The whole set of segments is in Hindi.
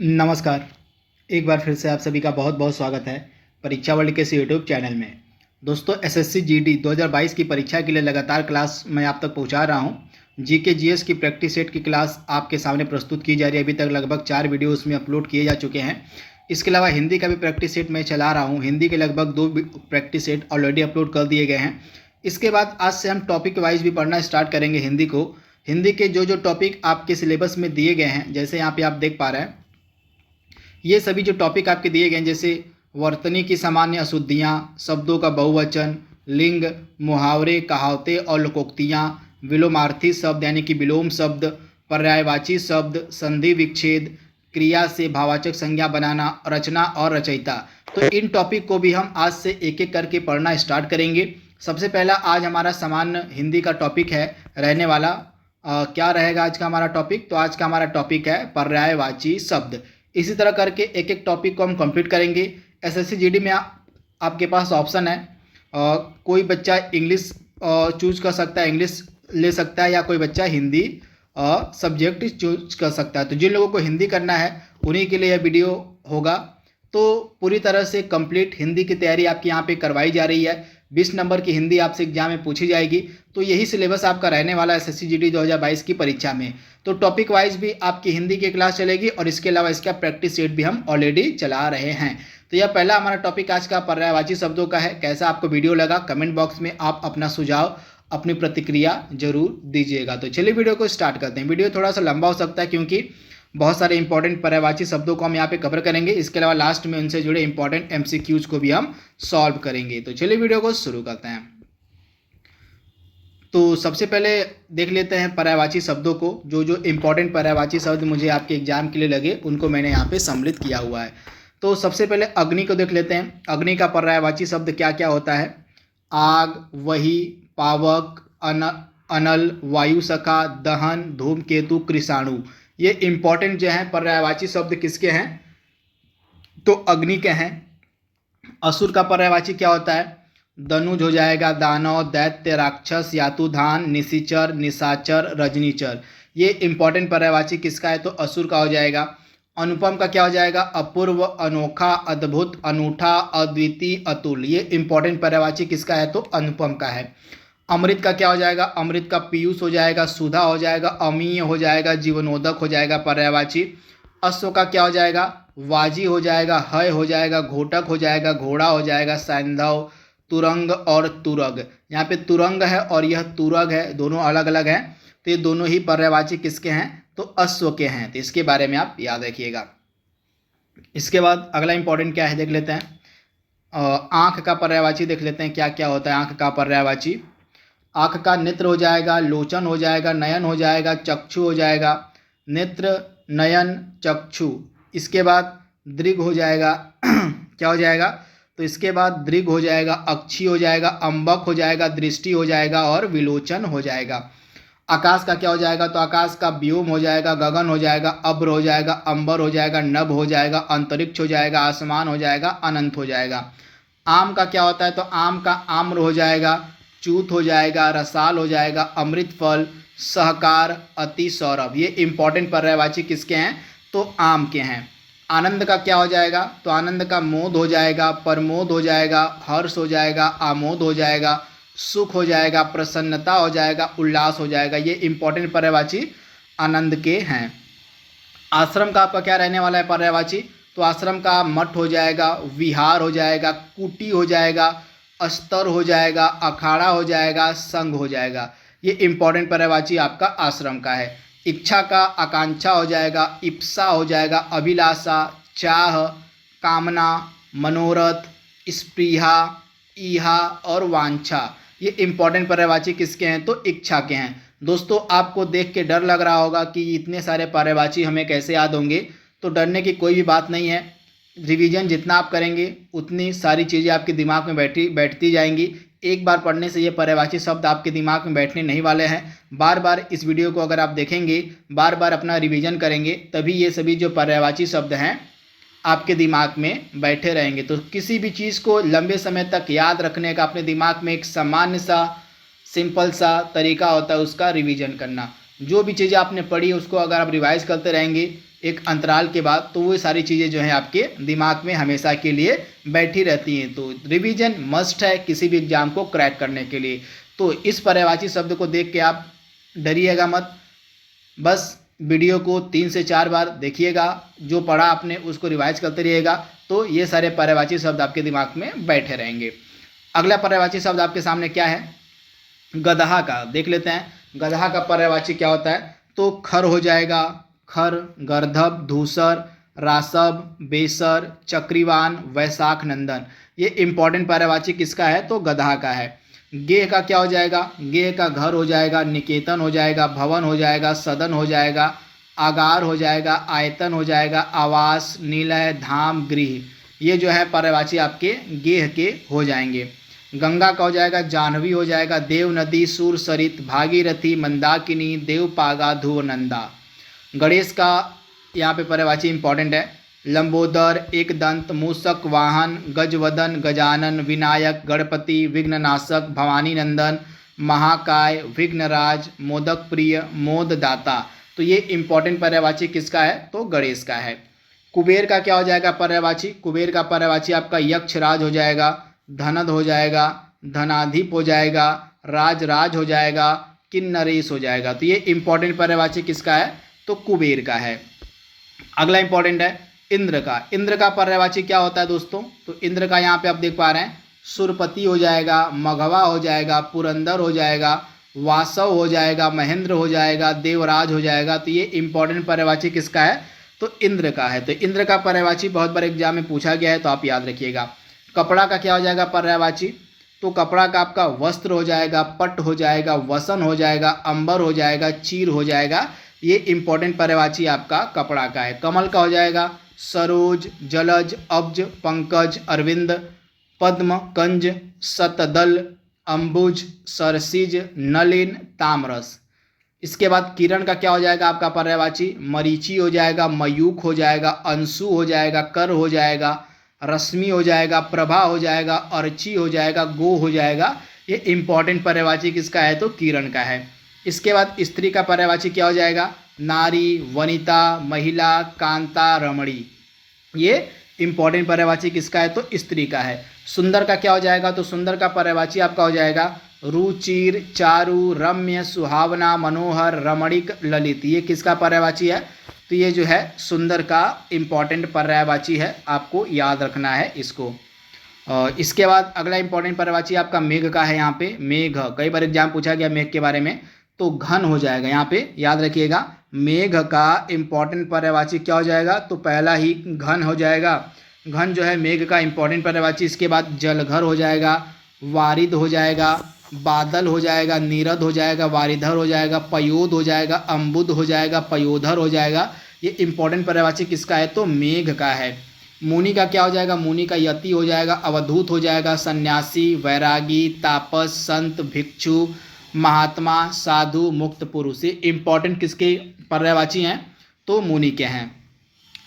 नमस्कार। एक बार फिर से आप सभी का बहुत बहुत स्वागत है परीक्षा वर्ल्ड के इस यूट्यूब चैनल में। दोस्तों, एसएससी जीडी 2022 की परीक्षा के लिए लगातार क्लास मैं आप तक पहुंचा रहा हूं। जीके जीएस की प्रैक्टिस सेट की क्लास आपके सामने प्रस्तुत की जा रही है। अभी तक लगभग 4 वीडियो उसमें अपलोड किए जा चुके हैं। इसके अलावा हिंदी का भी प्रैक्टिस सेट मैं चला रहा हूँ। हिंदी के लगभग 2 प्रैक्टिस सेट ऑलरेडी अपलोड कर दिए गए हैं। इसके बाद आज से हम टॉपिक वाइज भी पढ़ना स्टार्ट करेंगे हिंदी को। हिंदी के जो टॉपिक आपके सिलेबस में दिए गए हैं, जैसे यहाँ पे आप देख पा रहे हैं, ये सभी जो टॉपिक आपके दिए गए हैं, जैसे वर्तनी की सामान्य अशुद्धियाँ, शब्दों का बहुवचन, लिंग, मुहावरे, कहावतें और लोकोक्तियाँ, विलोमार्थी शब्द यानी कि विलोम शब्द, पर्यायवाची शब्द, संधि विच्छेद, क्रिया से भाववाचक संज्ञा बनाना, रचना और रचयिता। तो इन टॉपिक को भी हम आज से एक एक करके पढ़ना स्टार्ट करेंगे। सबसे पहला आज हमारा सामान्य हिंदी का टॉपिक है रहने वाला। क्या रहेगा आज का हमारा टॉपिक? तो आज का हमारा टॉपिक है पर्यायवाची शब्द। इसी तरह करके एक एक टॉपिक को हम कंप्लीट करेंगे। एसएससी जीडी में आपके पास ऑप्शन है, कोई बच्चा इंग्लिश चूज कर सकता है, इंग्लिश ले सकता है, या कोई बच्चा हिंदी सब्जेक्ट चूज कर सकता है। तो जिन लोगों को हिंदी करना है उन्हीं के लिए यह वीडियो होगा। तो पूरी तरह से कंप्लीट हिंदी की तैयारी आपकी यहाँ पे करवाई जा रही है। 20 नंबर की हिंदी आपसे एग्जाम में पूछी जाएगी। तो यही सिलेबस आपका रहने वाला है एसएससी जीडी 2022 की परीक्षा में। तो टॉपिक वाइज भी आपकी हिंदी की क्लास चलेगी और इसके अलावा इसका प्रैक्टिस सेट भी हम ऑलरेडी चला रहे हैं। तो यह पहला हमारा टॉपिक आज का पर्यायवाची शब्दों का है। कैसा आपको वीडियो लगा, कमेंट बॉक्स में आप अपना सुझाव, अपनी प्रतिक्रिया जरूर दीजिएगा। तो चलिए वीडियो को स्टार्ट करते हैं। वीडियो थोड़ा सा लंबा हो सकता है क्योंकि बहुत सारे इंपॉर्टेंट पर्यायवाची शब्दों को हम यहाँ पे कवर करेंगे। इसके अलावा लास्ट में उनसे जुड़े इंपॉर्टेंट एमसीक्यूज को भी हम सॉल्व करेंगे। तो चलिए वीडियो को शुरू करते हैं। तो सबसे पहले देख लेते हैं पर्यायवाची शब्दों को। जो इंपॉर्टेंट पर्यायवाची शब्द मुझे आपके एग्जाम के लिए लगे उनको मैंने यहाँ पे सम्मिलित किया हुआ है। तो सबसे पहले अग्नि को देख लेते हैं। अग्नि का पर्यायवाची शब्द क्या क्या होता है? आग, वही, पावक, अनल, वायु सखा, दहन, धूमकेतु, कृषाणु। ये इंपॉर्टेंट जो है पर्यायवाची शब्द किसके हैं? तो अग्नि के हैं। असुर का पर्यायवाची क्या होता है? दनुज हो जाएगा, दानव, दैत्य, राक्षस, यातुधान, निशिचर, निशाचर, रजनीचर। ये इंपॉर्टेंट पर्यायवाची किसका है? तो असुर का हो जाएगा। अनुपम का क्या हो जाएगा? अपूर्व, अनोखा, अद्भुत, अनूठा, अद्वितीय, अतुल। ये इंपॉर्टेंट पर्यायवाची किसका है? तो अनुपम का है। अमृत का क्या हो जाएगा? अमृत का पीयूष हो जाएगा, सुधा हो जाएगा, अमीय हो जाएगा, जीवनोदक हो जाएगा पर्यायवाची। अश्व का क्या हो जाएगा? वाजी हो जाएगा, हय हो जाएगा, घोटक हो जाएगा, घोड़ा हो जाएगा, सैंधव, तुरंग और तुरग। यहाँ पे तुरंग है और यह तुरग है, दोनों अलग अलग हैं। तो ये दोनों ही पर्यायवाची किसके हैं? तो अश्व के हैं। तो इसके बारे में आप याद रखिएगा। इसके बाद अगला इंपॉर्टेंट क्या है देख लेते हैं। आँख का पर्यायवाची देख लेते हैं क्या क्या होता है आँख का पर्यायवाची। आँख का नेत्र हो जाएगा, लोचन हो जाएगा, नयन हो जाएगा, चक्षु हो जाएगा। नेत्र, नयन, चक्षु। इसके बाद दृग हो जाएगा क्या हो जाएगा? तो इसके बाद दृग हो जाएगा, अक्षी हो जाएगा, अम्बक हो जाएगा, दृष्टि हो जाएगा और विलोचन हो जाएगा। आकाश का क्या हो जाएगा? तो आकाश का व्योम हो जाएगा, गगन हो जाएगा, अब्र हो जाएगा, अंबर हो जाएगा, नभ हो जाएगा, अंतरिक्ष हो जाएगा, आसमान हो जाएगा, अनंत हो जाएगा। आम का क्या होता है? तो आम का आम्र हो जाएगा, चूत हो जाएगा, रसाल हो जाएगा, अमृत फल, सहकार, अति सौरभ। ये इंपॉर्टेंट पर्यायवाची किसके हैं? तो आम के हैं। आनंद का क्या हो जाएगा? तो आनंद का मोद हो जाएगा, प्रमोद हो जाएगा, हर्ष हो जाएगा, आमोद हो जाएगा, सुख हो जाएगा, प्रसन्नता हो जाएगा, उल्लास हो जाएगा। ये इंपॉर्टेंट पर्यायवाची आनंद के हैं। आश्रम का आपका क्या रहने वाला है पर्यायवाची? तो आश्रम का मठ हो जाएगा, विहार हो जाएगा, कुटी हो जाएगा, अस्तर हो जाएगा, अखाड़ा हो जाएगा, संघ हो जाएगा। ये इंपॉर्टेंट पर्यायवाची आपका आश्रम का है। इच्छा का आकांक्षा हो जाएगा, इप्सा हो जाएगा, अभिलाषा, चाह, कामना, मनोरथ, स्पृहा, ईहा और वांछा। ये इंपॉर्टेंट पर्यायवाची किसके हैं? तो इच्छा के हैं। दोस्तों, आपको देख के डर लग रहा होगा कि इतने सारे पर्यायवाची हमें कैसे याद होंगे। तो डरने की कोई भी बात नहीं है। रिवीजन जितना आप करेंगे उतनी सारी चीज़ें आपके दिमाग में बैठती जाएंगी। एक बार पढ़ने से ये पर्यायवाची शब्द आपके दिमाग में बैठने नहीं वाले हैं। बार बार इस वीडियो को अगर आप देखेंगे, बार बार अपना रिवीजन करेंगे, तभी ये सभी जो पर्यायवाची शब्द हैं आपके दिमाग में बैठे रहेंगे। तो किसी भी चीज़ को लंबे समय तक याद रखने का अपने दिमाग में एक सामान्य सा सिंपल सा तरीका होता है उसका रिवीजन करना। जो भी चीज़ें आपने पढ़ी उसको अगर आप रिवाइज करते रहेंगे एक अंतराल के बाद, तो वो सारी चीज़ें जो हैं आपके दिमाग में हमेशा के लिए बैठी रहती हैं। तो रिवीजन मस्ट है किसी भी एग्जाम को क्रैक करने के लिए। तो इस पर्यायवाची शब्द को देख के आप डरिएगा मत, बस वीडियो को 3 से 4 बार देखिएगा, जो पढ़ा आपने उसको रिवाइज करते रहिएगा, तो ये सारे पर्यायवाची शब्द आपके दिमाग में बैठे रहेंगे। अगला पर्यायवाची शब्द आपके सामने क्या है, गदहा का देख लेते हैं। गदहा का पर्यायवाची क्या होता है, तो खर हो जाएगा, खर, गर्दभ, धूसर, रासव, बेसर, चक्रीवान, वैशाख नंदन। ये इंपॉर्टेंट पर्यायवाची किसका है, तो गदहा का है। गेह का क्या हो जाएगा, गेह का घर हो जाएगा, निकेतन हो जाएगा, भवन हो जाएगा, सदन हो जाएगा, आगार हो जाएगा, आयतन हो जाएगा, आवास, निलय, धाम, गृह। ये जो है पर्यायवाची आपके गेह के हो जाएंगे। गंगा का हो जाएगा, जाह्नवी हो जाएगा, देव नदी, सूर सरित, भागीरथी, मंदाकिनी, देवपागा, ध्रुवनंदा। गणेश का यहाँ पे पर्यायवाची इंपॉर्टेंट है, लंबोदर, एक दंत, मूषक वाहन, गजवदन, गजानन, विनायक, गणपति, विघ्ननाशक, भवानी नंदन, महाकाय, विघ्नराज, मोदक प्रिय, मोददाता। तो ये इंपॉर्टेंट पर्यायवाची किसका है, तो गणेश का है। कुबेर का क्या हो जाएगा पर्यायवाची, कुबेर का पर्यायवाची आपका यक्षराज हो जाएगा, धनद हो जाएगा, धनाधिप हो जाएगा, राजराज हो जाएगा, किन्नरेश हो जाएगा। तो ये इंपॉर्टेंट पर्यायवाची किसका है, तो कुबेर का है। अगला इंपॉर्टेंट है इंद्र का। इंद्र का पर्यायवाची क्या होता है दोस्तों, तो इंद्र का यहाँ पे आप देख पा रहे हैं, सुरपति हो जाएगा, मघवा हो जाएगा, पुरंदर हो जाएगा, वासव हो जाएगा, महेंद्र हो जाएगा, देवराज हो जाएगा। तो ये इंपॉर्टेंट पर्यायवाची किसका है, तो इंद्र का है। तो इंद्र का पर्यायवाची बहुत बार एग्जाम में पूछा गया है, तो आप याद रखिएगा। कपड़ा का क्या हो जाएगा पर्यायवाची, तो कपड़ा का आपका वस्त्र हो जाएगा, पट हो जाएगा, वसन हो जाएगा, अंबर हो जाएगा, चीर हो जाएगा। ये इंपॉर्टेंट पर्यायवाची आपका कपड़ा का है। कमल का हो जाएगा, सरोज, जलज, अब्ज, पंकज, अरविंद, पद्म, कंज, शतदल, अंबुज, सरसिज, नलिन, तामरस। इसके बाद किरण का क्या हो जाएगा आपका पर्यायवाची, मरीचि हो जाएगा, मयूख हो जाएगा, अंशु हो जाएगा, कर हो जाएगा, रश्मि हो जाएगा, प्रभा हो जाएगा, अर्ची हो जाएगा, गो हो जाएगा। ये इंपॉर्टेंट पर्यायवाची किसका है, तो किरण का है। इसके बाद स्त्री का पर्यायवाची क्या हो जाएगा, नारी, वनिता, महिला, कांता, रमणी। ये इंपॉर्टेंट पर्यायवाची किसका है, तो स्त्री का है। सुंदर का क्या हो जाएगा, तो सुंदर का पर्यायवाची आपका हो जाएगा रुचिर, चारु, रम्य, सुहावना, मनोहर, रमणीक, ललित। ये किसका पर्यायवाची है, तो ये जो है सुंदर का इंपॉर्टेंट पर्यायवाची है, आपको याद रखना है इसको। इसके बाद अगला इंपॉर्टेंट पर्यायवाची आपका मेघ का है। यहाँ पे मेघ कई बार एग्जाम पूछा गया मेघ के बारे में, तो घन हो जाएगा। यहाँ पे याद रखिएगा, मेघ का इंपॉर्टेंट पर्यायवाची क्या हो जाएगा, तो पहला ही घन हो जाएगा। घन जो है मेघ का इंपॉर्टेंट पर्यायवाची। इसके बाद जलघर हो जाएगा, वारिद हो जाएगा, बादल हो जाएगा, नीरद हो जाएगा, वारिधर हो जाएगा, पयोद हो जाएगा, अम्बुद हो जाएगा, पयोधर हो जाएगा। ये इंपॉर्टेंट पर्यायवाची किसका है, तो मेघ का है। मुनि का क्या हो जाएगा, मुनि का यति हो जाएगा, अवधूत हो जाएगा, सन्यासी, वैरागी, तापस, संत, भिक्षु, महात्मा, साधु, मुक्त पुरुष। ये इंपॉर्टेंट किसके पर्यायवाची हैं, तो मुनि के हैं।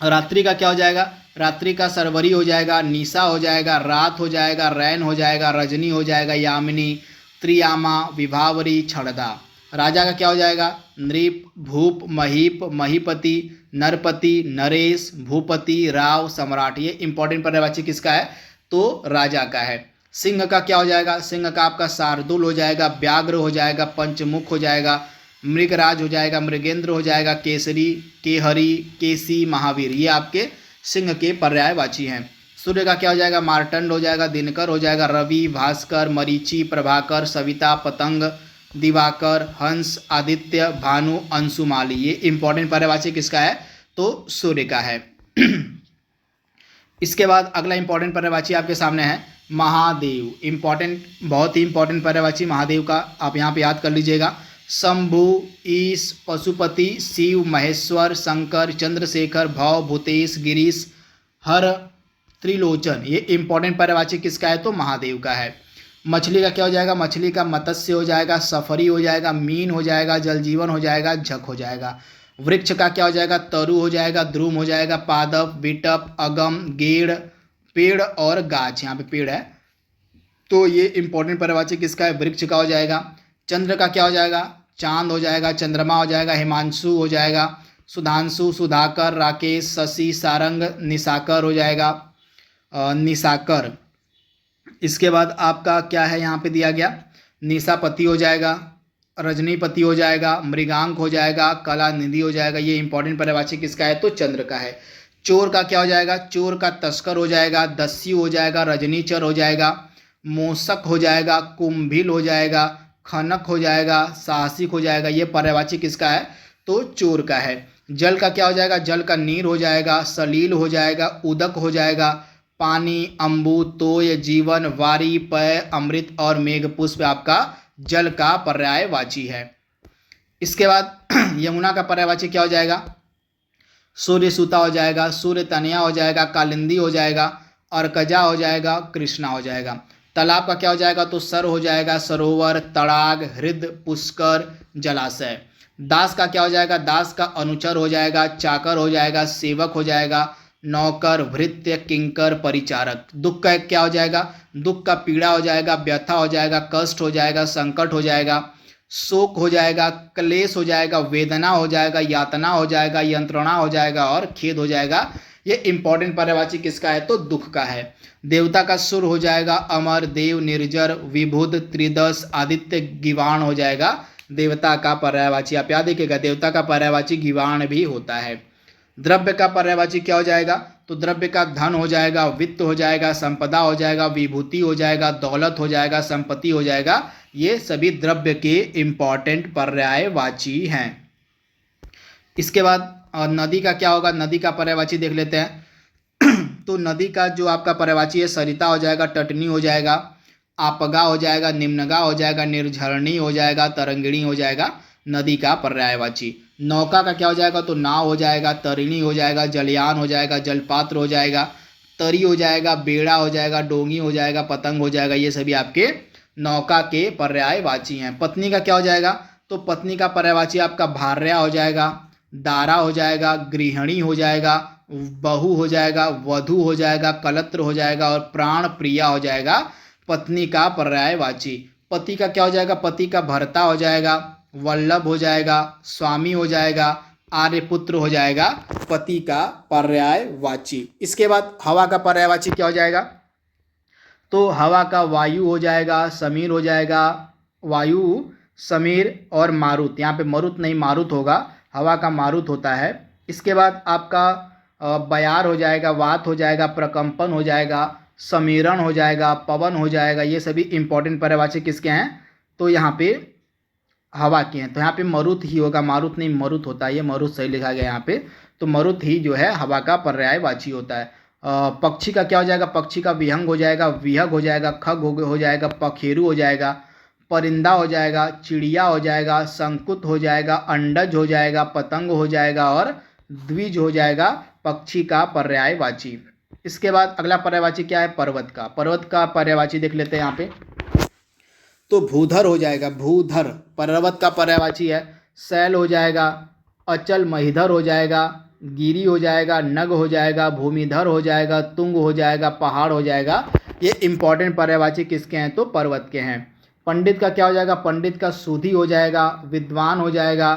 रात्रि का क्या हो जाएगा, रात्रि का सरवरी हो जाएगा, निशा हो जाएगा, रात हो जाएगा, रैन हो जाएगा, रजनी हो जाएगा, यामिनी, त्रियामा, विभावरी, छड़दा। राजा का क्या हो जाएगा, नृप, भूप, महीप, महीपति, नरपति, नरेश, भूपति, राव, सम्राट। ये इंपॉर्टेंट पर्यायवाची किसका है, तो राजा का है। सिंह का क्या हो जाएगा, सिंह का आपका शार्दुल हो जाएगा, व्याघ्र हो जाएगा, पंचमुख हो जाएगा, मृगराज हो जाएगा, मृगेंद्र हो जाएगा, केसरी, केहरी, केसी, महावीर। ये आपके सिंह के पर्यायवाची हैं। सूर्य का क्या हो जाएगा, मार्तंड हो जाएगा, दिनकर हो जाएगा, रवि, भास्कर, मरीचि, प्रभाकर, सविता, पतंग, दिवाकर, हंस, आदित्य, भानु, अंशुमाली। ये इंपॉर्टेंट पर्यायवाची किसका है, तो सूर्य का है। इसके बाद अगला इंपॉर्टेंट पर्यायवाची आपके सामने है महादेव। इंपॉर्टेंट, बहुत ही इंपॉर्टेंट पर्यायवाची महादेव का आप यहाँ पे याद कर लीजिएगा। शंभु, ईश, पशुपति, शिव, महेश्वर, शंकर, चंद्रशेखर, भव, भूतेश, गिरीश, हर, त्रिलोचन। ये इंपॉर्टेंट पर्यायवाची किसका है, तो महादेव का है। मछली का क्या हो जाएगा, मछली का मत्स्य हो जाएगा, सफरी हो जाएगा, मीन हो जाएगा, जलजीवन हो जाएगा, झक हो जाएगा। वृक्ष का क्या हो जाएगा, तरु हो जाएगा, द्रुम हो जाएगा, पादप, बिटप, अगम, गेड़, पेड़ और गाछ। यहाँ पे पेड़ है, तो ये इंपॉर्टेंट पर्यायवाची किसका है, वृक्ष का हो जाएगा। चंद्र का क्या हो जाएगा, चांद हो जाएगा, चंद्रमा हो जाएगा, हिमांशु हो जाएगा, सुधांशु, सुधाकर, राकेश, शशि, सारंग, निशाकर हो जाएगा, निशाकर। इसके बाद आपका क्या है यहाँ पे दिया गया, निशापति हो जाएगा, रजनीपति हो जाएगा, मृगांक हो जाएगा, कलानिधि हो जाएगा। ये इंपॉर्टेंट पर्यायवाची किसका है, तो चंद्र का है। चोर का क्या हो जाएगा, चोर का तस्कर हो जाएगा, दस्यु हो जाएगा, रजनीचर हो जाएगा, मोसक हो जाएगा, कुंभिल हो जाएगा, खनक हो जाएगा, साहसिक हो जाएगा। ये पर्यायवाची किसका है, तो चोर का है। जल का क्या हो जाएगा, जल का नीर हो जाएगा, सलील हो जाएगा, उदक हो जाएगा, पानी, अम्बु, तोय, जीवन, वारी, पय, अमृत और मेघ पुष्प आपका जल का पर्यायवाची है। इसके बाद यमुना का पर्यायवाची क्या हो जाएगा, सूर्य सूता हो जाएगा, सूर्य तनया हो जाएगा, कालिंदी हो जाएगा, अर्कजा हो जाएगा, कृष्णा हो जाएगा। तालाब का क्या हो जाएगा, तो सर हो जाएगा, सरोवर, तड़ाग, हृद, पुष्कर, जलाशय। दास का क्या हो जाएगा, दास का अनुचर हो जाएगा, चाकर हो जाएगा, सेवक हो जाएगा, नौकर, भृत्य, किंकर, परिचारक। दुख का क्या हो जाएगा, दुख का पीड़ा हो जाएगा, व्यथा हो जाएगा, कष्ट हो जाएगा, संकट हो जाएगा, शोक हो जाएगा, क्लेश हो जाएगा, वेदना हो जाएगा, यातना हो जाएगा, यंत्रणा हो जाएगा और खेद हो जाएगा। ये इंपॉर्टेंट पर्यायवाची किसका है, तो दुख का है। देवता का सुर हो जाएगा, अमर, देव, निर्जर, विभुद, त्रिदश, आदित्य, गिवाण हो जाएगा देवता का पर्यायवाची। आप याद रखिएगा, देवता का पर्यायवाची गिवाण भी होता है। द्रव्य का पर्यायवाची क्या हो जाएगा, तो द्रव्य का धन हो जाएगा, वित्त हो जाएगा, संपदा हो जाएगा, विभूति हो जाएगा, दौलत हो जाएगा, संपत्ति हो जाएगा। ये सभी द्रव्य के इंपॉर्टेंट पर्यायवाची हैं। इसके बाद नदी का क्या होगा, नदी का पर्यायवाची देख लेते हैं। तो नदी का जो आपका पर्यायवाची है, सरिता हो जाएगा, तटनी हो जाएगा, आपगा हो जाएगा, निम्नगा हो जाएगा, निर्झरणी हो जाएगा, तरंगिणी हो जाएगा नदी का पर्यायवाची। नौका का क्या हो जाएगा, तो नाव हो जाएगा, तरिणी हो जाएगा, जलयान हो जाएगा, जलपात्र हो जाएगा, तरी हो जाएगा, बेड़ा हो जाएगा, डोंगी हो जाएगा, पतंग हो जाएगा। ये सभी आपके नौका के पर्यायवाची हैं। पत्नी का क्या हो जाएगा, तो पत्नी का पर्यायवाची आपका भार्या हो जाएगा, दारा हो जाएगा, गृहिणी हो जाएगा, बहू हो जाएगा, वधू हो जाएगा, कलत्र हो जाएगा और प्राण प्रिया हो जाएगा पत्नी का पर्यायवाची। पति का क्या हो जाएगा, पति का भर्ता हो जाएगा, वल्लभ हो जाएगा, स्वामी हो जाएगा, आर्यपुत्र हो जाएगा पति का पर्यायवाची। इसके बाद हवा का पर्यायवाची क्या हो जाएगा, तो हवा का वायु हो जाएगा, समीर हो जाएगा, वायु, समीर और मारुत। यहाँ पे मरुत नहीं मारुत होगा, हवा का मारुत होता है। इसके बाद आपका बयार हो जाएगा, वात हो जाएगा, प्रकंपन हो जाएगा, समीरण हो जाएगा, पवन हो जाएगा। ये सभी इंपॉर्टेंट पर्यायवाची किसके हैं, तो यहाँ पे हवा के हैं। तो यहाँ पे मरुत ही होगा, मारुत नहीं मरुत होता है, ये मरुत सही लिखा गया यहाँ पे। तो मरुत ही जो है हवा का पर्यायवाची होता है। पक्षी का क्या हो जाएगा, पक्षी का विहंग हो जाएगा, विहग हो जाएगा, खग हो जाएगा, पखेरु हो जाएगा, परिंदा हो जाएगा, चिड़िया हो जाएगा, संकुत हो जाएगा, अंडज हो जाएगा, पतंग हो जाएगा और द्विज हो जाएगा पक्षी का पर्यायवाची। इसके बाद अगला पर्यायवाची क्या है, पर्वत का। पर्वत का पर्यायवाची देख लेते हैं यहाँ पे। तो भूधर हो जाएगा, भूधर पर्वत का पर्यायवाची है। शैल हो जाएगा, अचल महिधर हो जाएगा, गिरी हो जाएगा, नग हो जाएगा, भूमिधर हो जाएगा, तुंग हो जाएगा, पहाड़ हो जाएगा। ये इंपॉर्टेंट पर्यायवाची किसके हैं, तो पर्वत के हैं। पंडित का क्या हो जाएगा, पंडित का सुधी हो जाएगा, विद्वान हो जाएगा,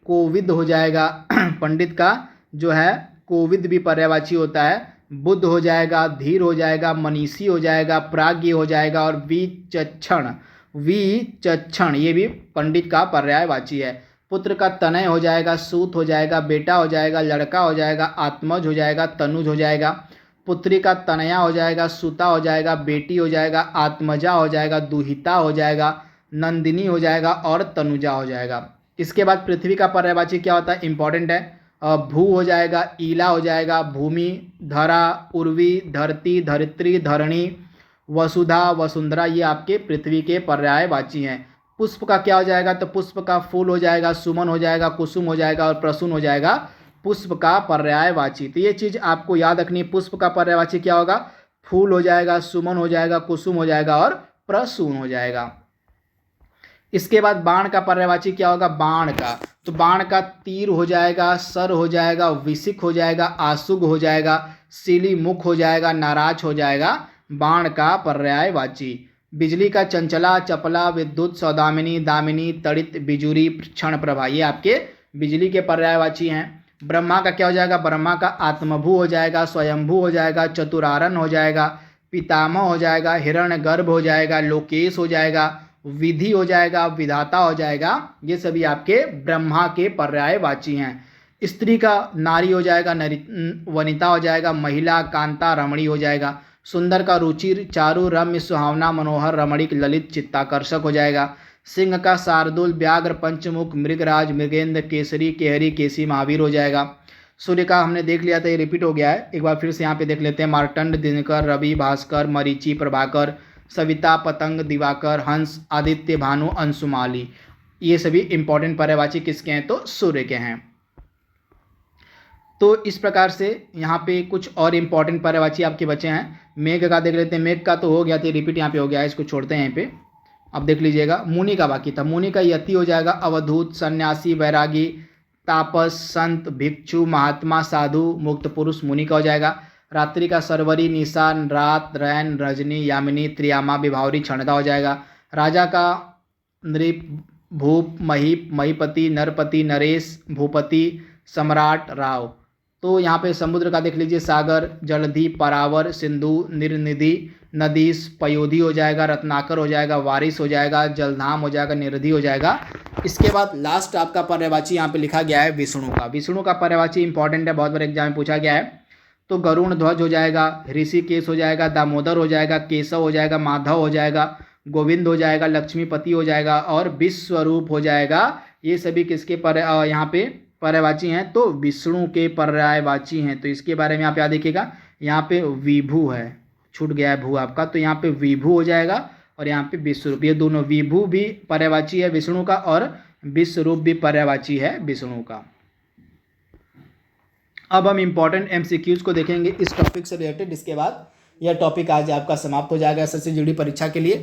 कोविद हो जाएगा। पंडित का जो है कोविद भी पर्यायवाची होता है। बुद्ध हो जाएगा, धीर हो जाएगा, मनीषी हो जाएगा, प्राज्ञ हो जाएगा और विचक्षण, विचक्षण ये भी पंडित का पर्यायवाची है। पुत्र का तनय हो जाएगा, सूत हो जाएगा, बेटा हो जाएगा, लड़का हो जाएगा, आत्मज हो जाएगा, तनुज हो जाएगा। पुत्री का तनया हो जाएगा, सुता हो जाएगा, बेटी हो जाएगा, आत्मजा हो जाएगा, दुहिता हो जाएगा, नंदिनी हो जाएगा और तनुजा हो जाएगा। इसके बाद पृथ्वी का पर्यायवाची क्या होता है, इंपॉर्टेंट है। भू हो जाएगा, ईला हो जाएगा, भूमि, धरा, उर्वी, धरती, धरित्री, धरणी, वसुधा, वसुंधरा। ये आपके पृथ्वी के पर्यायवाची हैं। पुष्प का क्या हो जाएगा, तो पुष्प का फूल हो जाएगा, सुमन हो जाएगा, कुसुम हो जाएगा और प्रसून हो जाएगा पुष्प का पर्यायवाची। तो ये चीज़ आपको याद रखनी है। पुष्प का पर्यायवाची क्या होगा, फूल हो जाएगा, सुमन हो जाएगा, कुसुम हो जाएगा और प्रसून हो जाएगा। इसके बाद बाण का पर्यायवाची क्या होगा, बाण का, तो बाण का तीर हो जाएगा, सर हो जाएगा, विसिक हो जाएगा, आशुग हो जाएगा, सीली मुख हो जाएगा, नाराज हो जाएगा बाण का पर्यायवाची। बिजली का चंचला, चपला, विद्युत, सौदामिनी, दामिनी, तड़ित, बिजुरी, क्षण प्रभा। ये आपके बिजली के पर्यायवाची हैं। ब्रह्मा का क्या हो जाएगा, ब्रह्मा का आत्मभू हो जाएगा, स्वयंभू हो जाएगा, चतुरारण हो जाएगा, पितामह हो जाएगा, हिरण्यगर्भ हो जाएगा, लोकेश हो जाएगा, विधि हो जाएगा, विधाता हो जाएगा। ये सभी आपके ब्रह्मा के पर्यायवाची हैं। स्त्री का नारी हो जाएगा, वनिता हो जाएगा, महिला कांता रमणी हो जाएगा, सुंदर का रुचिर चारु रम्य सुहावना मनोहर रमणीक ललित चित्ताकर्षक हो जाएगा, सिंह का शार्दुल व्याघ्र पंचमुख मृगराज मृगेंद्र केसरी केहरी केसी महावीर हो जाएगा। सूर्य का हमने देख लिया था, ये रिपीट हो गया है, एक बार फिर से यहाँ पे देख लेते हैं। मार्तंड दिनकर रवि भास्कर मरीचि प्रभाकर सविता पतंग दिवाकर हंस आदित्य भानु अंशुमाली। ये सभी इंपॉर्टेंट पर्यायवाची किसके हैं, तो सूर्य के हैं। तो इस प्रकार से यहाँ पे कुछ और इंपॉर्टेंट पर्यायवाची आपके बचे हैं। मेघ का देख लेते हैं, मेघ का तो हो गया था, रिपीट यहाँ पे हो गया है, इसको छोड़ते हैं यहाँ पे। अब देख लीजिएगा, मुनि का बाकी था। मुनि का यति हो जाएगा, अवधूत सन्यासी वैरागी तापस संत भिक्षु महात्मा साधु मुक्त पुरुष मुनि का हो जाएगा। रात्रि का सरवरी निशा रात रैन रजनी यामिनी त्रियामा विभावरी क्षणता हो जाएगा। राजा का नृप भूप महीप महीपति नरपति नरेश भूपति सम्राट राव। तो यहाँ पे समुद्र का देख लीजिए, सागर जलधि परावर सिंधु निर्निधि नदीस पयोधि हो जाएगा, रत्नाकर हो जाएगा, वारिस हो जाएगा, जलधाम हो जाएगा, निरधि हो जाएगा। इसके बाद लास्ट आपका पर्यायवाची यहाँ पे लिखा गया है विष्णु का। विष्णु का पर्यायवाची इंपॉर्टेंट है, बहुत बार एग्जाम में पूछा गया है। तो गरुण ध्वज हो जाएगा, ऋषिकेश हो जाएगा, दामोदर हो जाएगा, केशव हो जाएगा, माधव हो जाएगा, गोविंद हो जाएगा, लक्ष्मीपति हो जाएगा और विश्वरूप हो जाएगा। ये सभी किसके यहाँ पे पर्यायवाची हैं, तो विष्णु के पर्यायवाची हैं। तो इसके बारे में आप याद रखिएगा, यहाँ पे विभु है, छूट गया है भू आपका, तो यहाँ पे विभु हो जाएगा और यहाँ पे विश्वरूप। ये दोनों, विभु भी पर्यायवाची है विष्णु का और विश्वरूप भी पर्यायवाची है विष्णु का। अब हम इंपॉर्टेंट एमसीक्यूज को देखेंगे इस टॉपिक से रिलेटेड। इसके बाद यह टॉपिक आज आपका समाप्त हो जाएगा एसएससी जीडी परीक्षा के लिए।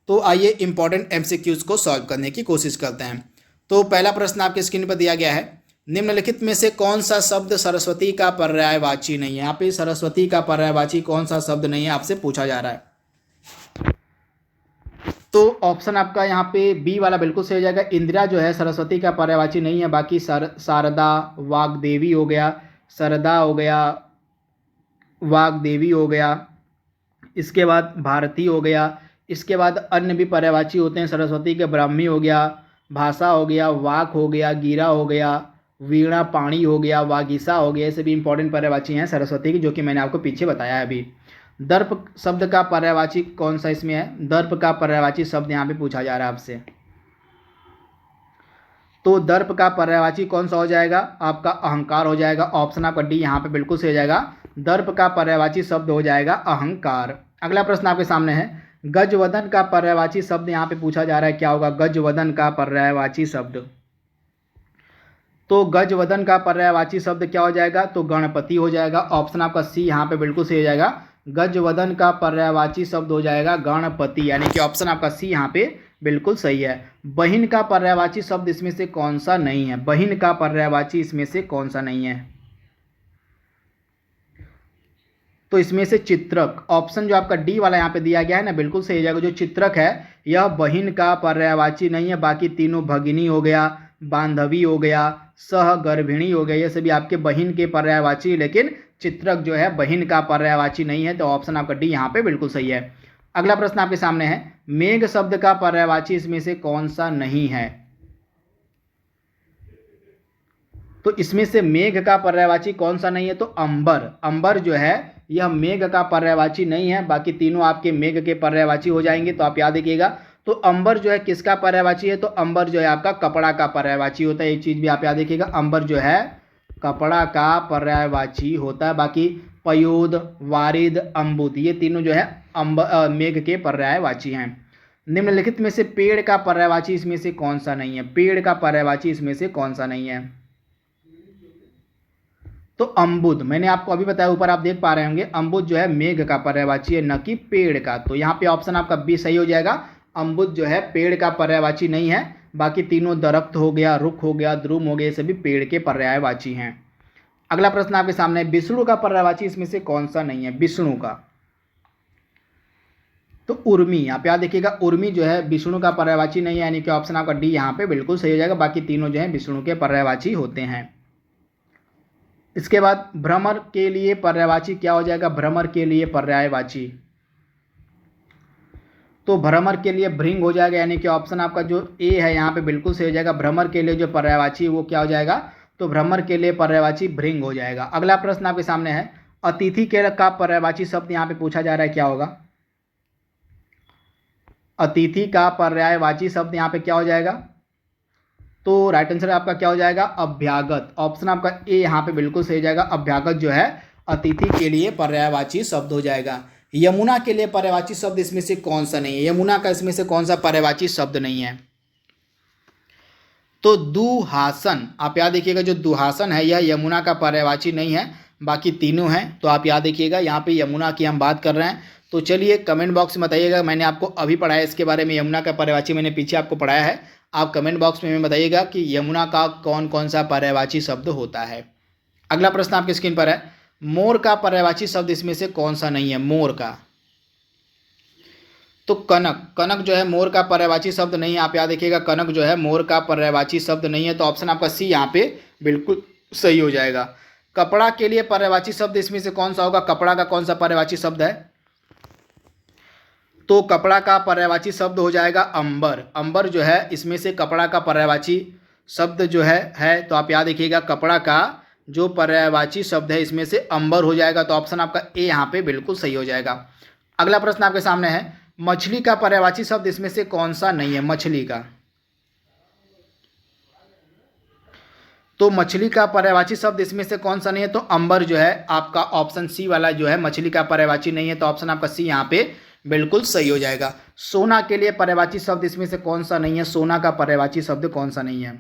तो आइए इंपॉर्टेंट एमसीक्यूज को सॉल्व करने की कोशिश करते हैं। तो पहला प्रश्न आपके स्क्रीन पर दिया गया है, निम्नलिखित में से कौन सा शब्द सरस्वती का पर्यायवाची नहीं है। यहाँ पे सरस्वती का पर्यायवाची कौन सा शब्द नहीं है आपसे पूछा जा रहा है। तो ऑप्शन आपका यहाँ पे बी वाला बिल्कुल सही हो जाएगा। इंदिरा जो है सरस्वती का पर्यायवाची नहीं है। बाकी शारदा वाग्देवी हो गया, सरदा हो गया, वाग्देवी हो गया, इसके बाद भारती हो गया, इसके बाद अन्य भी पर्यायवाची होते हैं सरस्वती के। ब्राह्मी हो गया, भाषा हो गया, वाक हो गया, गिरा हो गया, वीणा पाणी हो गया, वागीसा हो गया। ऐसे भी इंपॉर्टेंट पर्यायवाची हैं सरस्वती की, जो कि मैंने आपको पीछे बताया है अभी। दर्प शब्द का पर्यायवाची कौन सा इसमें है, दर्प का पर्यायवाची शब्द यहाँ पे पूछा जा रहा है आपसे। तो दर्प का पर्यायवाची कौन सा हो जाएगा, आपका अहंकार हो जाएगा। ऑप्शन आपका डी यहाँ पे बिल्कुल सही हो जाएगा, दर्प का पर्यायवाची शब्द हो जाएगा अहंकार। अगला प्रश्न आपके सामने है, गजवदन का पर्यायवाची शब्द यहाँ पे पूछा जा रहा है, क्या होगा गजवदन का पर्यायवाची शब्द। तो गजवदन का पर्यायवाची शब्द क्या हो जाएगा, तो गणपति हो जाएगा। ऑप्शन आपका सी यहाँ पे बिल्कुल सही हो जाएगा, गजवदन का पर्यायवाची शब्द हो जाएगा गणपति, यानी कि ऑप्शन आपका सी यहाँ पे बिल्कुल सही है। बहिन का पर्यायवाची शब्द इसमें से कौन सा नहीं है, बहिन का पर्यायवाची इसमें से कौन सा नहीं है, तो इसमें से चित्रक। ऑप्शन जो आपका डी वाला यहाँ पे दिया गया है ना, बिल्कुल सही हो जाएगा। जो चित्रक है यह बहिन का पर्यायवाची नहीं है। बाकी तीनों भगिनी हो गया, बांधवी हो गया, सहगर्भिणी हो गया, ये सभी आपके बहिन के पर्यायवाची, लेकिन चित्रक जो है बहिन का पर्यायवाची नहीं है। तो ऑप्शन आपका डी यहाँ पे बिल्कुल सही है। अगला प्रश्न आपके सामने है, मेघ शब्द का पर्यायवाची इसमें से कौन सा नहीं है। तो इसमें से मेघ का पर्यायवाची कौन सा नहीं है, तो अंबर। अंबर जो है यह मेघ का पर्यायवाची नहीं है। बाकी तीनों आपके मेघ के पर्यायवाची हो जाएंगे, तो आप याद रखिएगा। तो अंबर जो है किसका पर्यायवाची है, तो अंबर जो है आपका कपड़ा का पर्यायवाची होता है। एक चीज भी आप याद रखिएगा, अंबर जो है कपड़ा का पर्यायवाची होता है। बाकी पयोद वारिद अम्बुद ये तीनों जो है मेघ के पर्यायवाची हैं। निम्नलिखित में से पेड़ का पर्यायवाची इसमें से कौन सा नहीं है, पेड़ का पर्यायवाची इसमें से कौन सा नहीं है, तो अम्बुद। मैंने आपको अभी बताया, ऊपर आप देख पा रहे होंगे, अम्बुद जो है मेघ का पर्यायवाची है, न कि पेड़ का। तो यहाँ पे ऑप्शन आपका बी सही हो जाएगा, अम्बुद जो है पेड़ का पर्यायवाची नहीं है। बाकी तीनों दरख्त हो गया, रुख हो गया, द्रुम हो गया, ये सभी पेड़ के पर्यायवाची हैं। अगला प्रश्न आपके सामने है, विष्णु का पर्यायवाची इसमें से कौन सा नहीं है, विष्णु का, तो उर्मी। यहाँ पे याद देखिएगा, उर्मी जो है विष्णु का पर्यायवाची नहीं है, यानी कि ऑप्शन आपका डी यहाँ पे बिल्कुल सही हो जाएगा। बाकी तीनों जो है विष्णु के पर्यायवाची होते हैं। इसके बाद भ्रमर के लिए पर्यायवाची क्या हो जाएगा? भ्रमर के लिए पर्यायवाची, तो भ्रमर के लिए भृंग हो जाएगा, यानी कि ऑप्शन आपका जो ए है यहाँ पे बिल्कुल सही हो जाएगा। भ्रमर के लिए जो पर्यायवाची वो क्या हो जाएगा? तो भ्रमर के लिए पर्यायवाची भृंग हो जाएगा। अगला प्रश्न आपके सामने है, अतिथि के का पर्यायवाची शब्द यहाँ पे पूछा जा रहा है, क्या होगा? अतिथि का पर्यायवाची शब्द यहाँ पे क्या हो जाएगा? तो राइट आंसर आपका क्या हो जाएगा? अभ्यागत। ऑप्शन आपका ए यहाँ पे बिल्कुल सही हो जाएगा। अभ्यागत जो है अतिथि के लिए पर्यायवाची शब्द हो जाएगा। यमुना के लिए पर्यायवाची शब्द इसमें से कौन सा नहीं है? यमुना का इसमें से कौन सा पर्यायवाची शब्द नहीं है? तो दुहासन, आप याद देखिएगा, जो दुहासन है यह यमुना का पर्यायवाची नहीं है, बाकी तीनों हैं। तो आप याद देखिएगा यहाँ पे यमुना की हम बात कर रहे हैं। तो चलिए कमेंट बॉक्स में बताइएगा, मैंने आपको अभी पढ़ाया इसके बारे में, यमुना का पर्यायवाची मैंने पीछे आपको पढ़ाया है। आप कमेंट बॉक्स में बताइएगा कि यमुना का कौन कौन सा पर्यायवाची शब्द होता है। अगला प्रश्न आपकी स्क्रीन पर है, मोर का पर्यायवाची शब्द इसमें से कौन सा नहीं है? मोर का, तो कनक, कनक जो है मोर का पर्यायवाची शब्द नहीं है। आप याद देखिएगा, कनक जो है मोर का पर्यायवाची शब्द नहीं है। तो ऑप्शन आपका सी यहाँ पे बिल्कुल सही हो जाएगा। कपड़ा के लिए पर्यायवाची शब्द इसमें से कौन सा होगा? कपड़ा का कौन सा पर्यायवाची शब्द है? तो कपड़ा का पर्यायवाची शब्द हो जाएगा अंबर। अंबर जो है इसमें से कपड़ा का पर्यायवाची शब्द जो है। तो आप याद रखिएगा, कपड़ा का जो पर्यायवाची शब्द है इसमें से अंबर हो जाएगा। तो ऑप्शन आपका ए यहाँ पे बिल्कुल सही हो जाएगा। अगला प्रश्न आपके सामने है, मछली का पर्यायवाची शब्द इसमें से कौन सा नहीं है? मछली का, तो मछली का पर्यायवाची शब्द इसमें से कौन सा नहीं है? तो अंबर जो है आपका ऑप्शन सी वाला जो है मछली का पर्यायवाची नहीं है। तो ऑप्शन आपका सी यहाँ पे बिल्कुल सही हो जाएगा। सोना के लिए पर्यायवाची शब्द इसमें से कौन सा नहीं है? सोना का पर्यायवाची शब्द कौन सा नहीं है?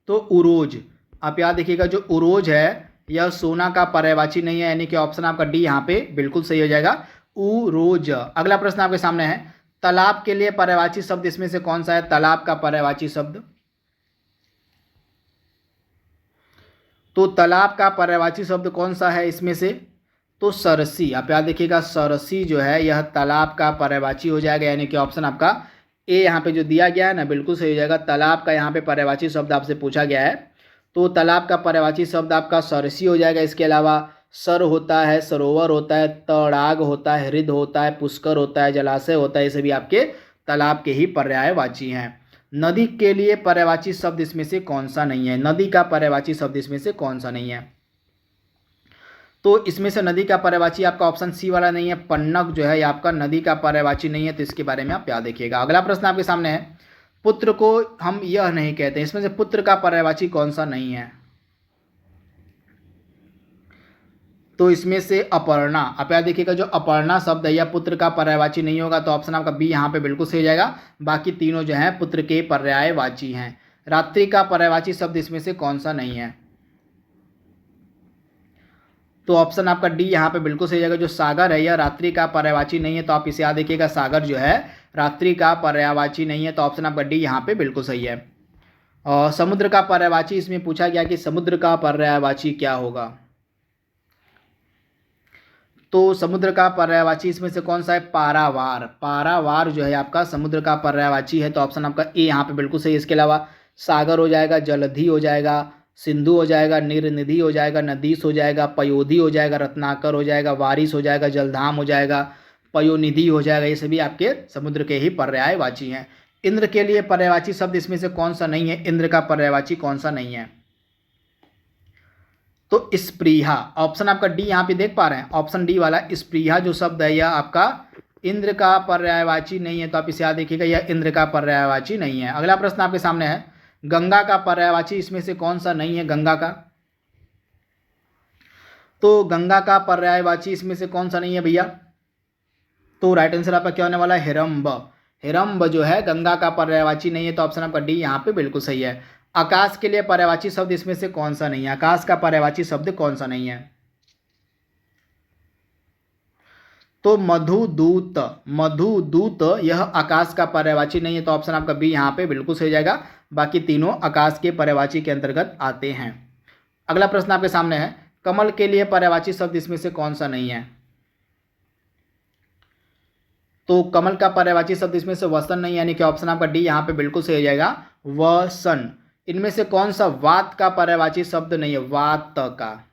तो उरोज, आप याद देखिएगा, जो उरोज है यह सोना का पर्यायवाची नहीं है, यानी कि ऑप्शन आपका डी यहाँ पे बिल्कुल सही हो जाएगा, उरोज। अगला प्रश्न आपके सामने है, तालाब के लिए पर्यायवाची शब्द इसमें से कौन सा है? तालाब का पर्यायवाची शब्द, तो तालाब का पर्यायवाची शब्द कौन सा है इसमें से? तो सरसी। आप याद देखिएगा, सरसी जो है यह तालाब का पर्यायवाची हो जाएगा, यानी कि ऑप्शन आपका ए यहाँ पे जो दिया गया है ना बिल्कुल सही हो जाएगा। तालाब का यहाँ पे पर्यायवाची शब्द आपसे पूछा गया है, तो तालाब का पर्यायवाची शब्द आपका सरसी हो जाएगा। इसके अलावा सर होता है, सरोवर होता है, तड़ाग होता है, हृद होता है, पुष्कर होता है, जलाशय होता है, ये सभी आपके तालाब के ही पर्यायवाची हैं। नदी के लिए पर्यायवाची शब्द इसमें से कौन सा नहीं है? नदी का पर्यायवाची शब्द इसमें से कौन सा नहीं है? तो इसमें से नदी का पर्यायवाची आपका ऑप्शन सी वाला नहीं है, पन्नग जो है ये आपका नदी का पर्यायवाची नहीं है। तो इसके बारे में आप याद देखिएगा। अगला प्रश्न आपके सामने है, पुत्र को हम यह नहीं कहते, इसमें से पुत्र का पर्यायवाची कौन सा नहीं है? तो इसमें से अपर्णा। आप याद देखिएगा, जो अपर्णा शब्द है यह पुत्र का पर्यायवाची नहीं होगा। तो ऑप्शन आपका बी यहाँ पे बिल्कुल सही हो जाएगा। बाकी तीनों जो हैं पुत्र के पर्यायवाची हैं। रात्रि का पर्यायवाची शब्द इसमें से कौन सा नहीं है? तो ऑप्शन आपका डी यहाँ पे बिल्कुल सही हो जाएगा। जो सागर है यह रात्रि का पर्यायवाची नहीं है। तो आप इसे याद देखिएगा, सागर जो है रात्रि का पर्यायवाची नहीं है। तो ऑप्शन आपका डी यहाँ पे बिल्कुल सही है। और समुद्र का पर्यायवाची इसमें पूछा गया कि समुद्र का पर्यायवाची क्या होगा? तो समुद्र का पर्यायवाची इसमें से कौन सा है? पारावार। पारावार जो है आपका समुद्र का पर्यायवाची है। तो ऑप्शन आपका ए यहाँ पे बिल्कुल सही है। इसके अलावा सागर हो जाएगा, जलधि हो जाएगा, सिंधु हो जाएगा, नीरनिधि हो जाएगा, नदीस हो जाएगा, पयोधि हो जाएगा, रत्नाकर हो जाएगा, वारिस हो जाएगा, जलधाम हो जाएगा, पयोनिधि हो जाएगा। ये सभी आपके समुद्र के ही पर्यायवाची हैं। इंद्र के लिए पर्यायवाची शब्द इसमें से कौन सा नहीं है? इंद्र का पर्यायवाची कौन सा नहीं है? तो स्पृहा। ऑप्शन आपका डी यहाँ पे देख पा रहे हैं, ऑप्शन डी वाला स्पृहा जो शब्द है यह आपका इंद्र का पर्यायवाची नहीं है। तो आप इसे याद देखिएगा, यह इंद्र का पर्यायवाची नहीं है। अगला प्रश्न आपके सामने है, गंगा का पर्यायवाची इसमें से कौन सा नहीं है? गंगा का, तो गंगा का पर्यायवाची इसमें से कौन सा नहीं है भैया? तो राइट आंसर आपका क्या होने वाला है? हिरंब। हिरंब जो है गंगा का पर्यायवाची नहीं है। तो ऑप्शन आपका डी यहाँ पे बिल्कुल सही है। आकाश के लिए पर्यायवाची शब्द इसमें से कौन सा नहीं है? आकाश का पर्यायवाची शब्द कौन सा नहीं है? तो मधुदूत। मधुदूत यह आकाश का पर्यायवाची नहीं है। तो ऑप्शन आपका बी यहाँ पे बिल्कुल सही जाएगा। बाकी तीनों आकाश के पर्यायवाची के अंतर्गत आते हैं। अगला प्रश्न आपके सामने है, कमल के लिए पर्यायवाची शब्द इसमें से कौन सा नहीं है? तो कमल का पर्यायवाची शब्द इसमें से वसन नहीं, यानी कि ऑप्शन आपका डी यहाँ पे बिल्कुल सही हो जाएगा, वसन। इनमें से कौन सा वात का पर्यायवाची शब्द नहीं है? वात का,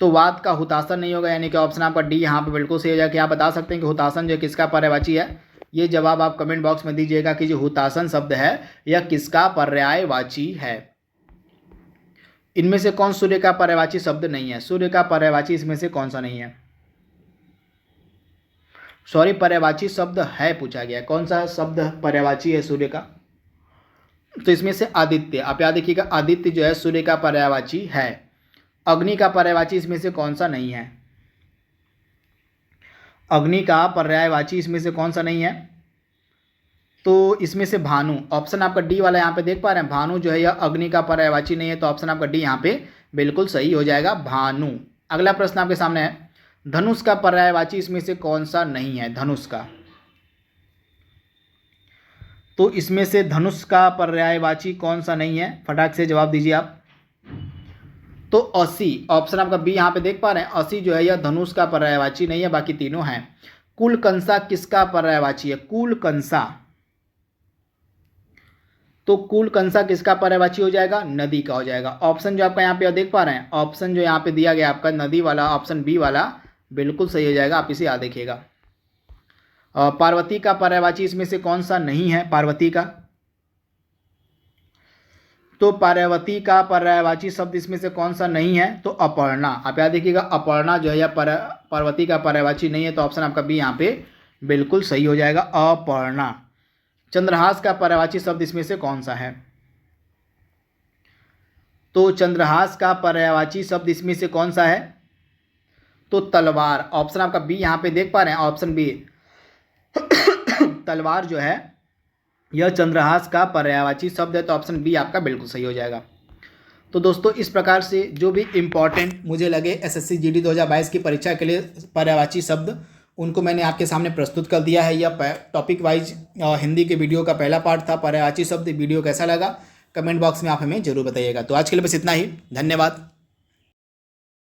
तो वात का हुतासन नहीं होगा, यानी कि ऑप्शन आपका डी यहाँ पे बिल्कुल सही हो जाएगा। क्या आप बता सकते हैं कि हुतासन जो किसका पर्यायवाची है? ये जवाब आप कमेंट बॉक्स में दीजिएगा कि जो हुतासन शब्द है यह किसका पर्यायवाची है। इनमें से कौन सूर्य का पर्यायवाची शब्द नहीं है? सूर्य का पर्यायवाची इसमें से कौन सा नहीं है? सॉरी, पर्यायवाची शब्द है पूछा गया, कौन सा शब्द पर्यायवाची है सूर्य का? तो इसमें से आदित्य, आप याद रखिएगा, आदित्य जो है सूर्य का पर्यायवाची है। अग्नि का पर्यायवाची इसमें से कौन सा नहीं है? अग्नि का पर्यायवाची इसमें से कौन सा नहीं है? तो इसमें से भानु, ऑप्शन आपका डी वाला यहाँ पे देख पा रहे हैं, भानु जो है यह अग्नि का पर्यायवाची नहीं है, तो ऑप्शन आपका डी यहाँ पे बिल्कुल सही हो जाएगा, भानु। अगला प्रश्न आपके सामने है, धनुष का पर्यायवाची इसमें से कौन सा नहीं है? धनुष का, तो इसमें से धनुष का पर्यायवाची कौन सा नहीं है? फटाक से जवाब दीजिए आप। तो असी, ऑप्शन आपका बी यहाँ पे देख पा रहे हैं, असी जो है यह धनुष का पर्यायवाची नहीं है, बाकी तीनों हैं। कुलकंसा किसका पर्यायवाची है? कुलकंसा, तो कुलकंसा किसका पर्यायवाची हो जाएगा? नदी का हो जाएगा। ऑप्शन जो आपका यहाँ पे देख पा रहे हैं, ऑप्शन जो यहाँ पे दिया गया आपका नदी वाला, ऑप्शन बी वाला बिल्कुल सही हो जाएगा, आप इसे याद रखिएगा। पार्वती का पर्यायवाची इसमें से कौन सा नहीं है? पार्वती का, तो पार्वती का पर्यायवाची शब्द इसमें से कौन सा नहीं है? तो अपर्णा, आप याद रखिएगा, अपर्णा जो है या पार्वती का पर्यायवाची नहीं है, तो ऑप्शन आपका बी यहाँ पे बिल्कुल सही हो जाएगा, अपर्णा। चंद्रहास का पर्यायवाची शब्द इसमें से कौन सा है? तो चंद्रहास का पर्यायवाची शब्द इसमें से कौन सा है? तो तलवार, ऑप्शन आपका बी यहाँ पे देख पा रहे हैं, ऑप्शन बी तलवार जो है यह चंद्रहास का पर्यायवाची शब्द है, तो ऑप्शन बी आपका बिल्कुल सही हो जाएगा। तो दोस्तों इस प्रकार से जो भी इम्पॉर्टेंट मुझे लगे एसएससी जीडी 2022 की परीक्षा के लिए पर्यायवाची शब्द, उनको मैंने आपके सामने प्रस्तुत कर दिया है। यह टॉपिक वाइज हिंदी के वीडियो का पहला पार्ट था, पर्यायवाची शब्द। वीडियो कैसा लगा कमेंट बॉक्स में आप हमें जरूर बताइएगा। तो आज के लिए बस इतना ही, धन्यवाद।